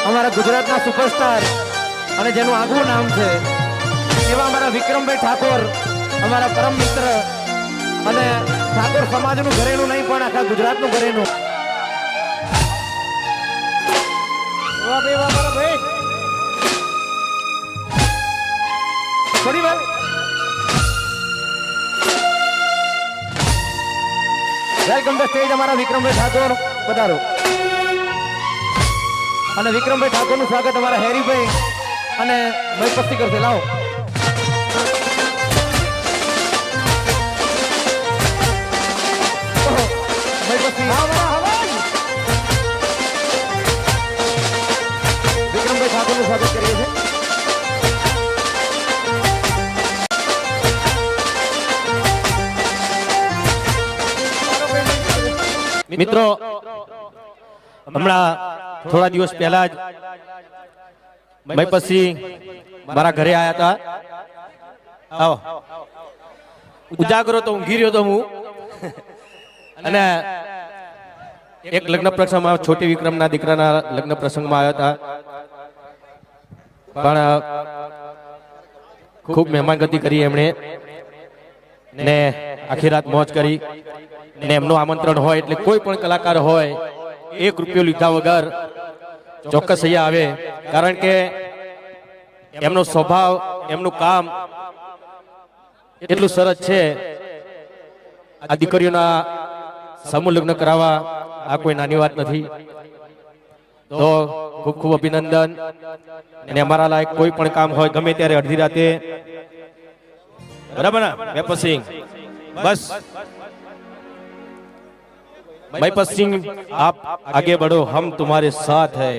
અમારા ગુજરાતના સુપરસ્ટાર અને જેનું આગવું નામ છે એવા અમારા વિક્રમભાઈ ઠાકોર, અમારા પરમ મિત્ર અને ઠાકોર સમાજનું ઘરેણું નહીં પણ આખા ગુજરાતનું ઘરેણું. વાહ ભાઈ વાહ મારા ભાઈ. થોડી વાર વેલકમ ધ સ્ટેજ અમારા વિક્રમભાઈ ઠાકોર પધારો. અને વિક્રમભાઈ ઠાકોર નું સ્વાગત અમારા હેરીભાઈ અને મયપસ્તી કરશે. લાવો વિક્રમભાઈ ઠાકોર નું સ્વાગત કરીએ છીએ. મિત્રો હમણાં થોડા દિવસ પહેલા જ મયપસ્તી મારા ઘરે આયા હતા. આવો ઉજાગરો તો ઊંઘી રહ્યો તો હું. અને એક લગ્ન પ્રસંગમાં છોટી વિક્રમના દીકરાના લગ્ન પ્રસંગમાં આવ્યા હતા. પણ ખૂબ મહેમાનગતિ કરી એમણે ને આખી રાત મોજ કરી. ને એમનું આમંત્રણ હોય એટલે કોઈ પણ કલાકાર હોય 1 રૂપિયો લીધા વગર ચોક્કસ અહીંયા આવે. કારણ કે એમનો સ્વભાવ, એમનું કામ એટલું સરસ છે. આ દીકરીઓના સમૂહ લગ્ન કરાવવા આ કોઈ નાની વાત નથી. તો ખૂબ ખૂબ અભિનંદન. અને અમારા લાયક કોઈ પણ કામ હોય ગમે ત્યારે અડધી રાતે, બરાબર ને મયપતસિંહ? બસ मयपत सिंह आप आगे बढ़ो, हम तुम्हारे साथ हैं.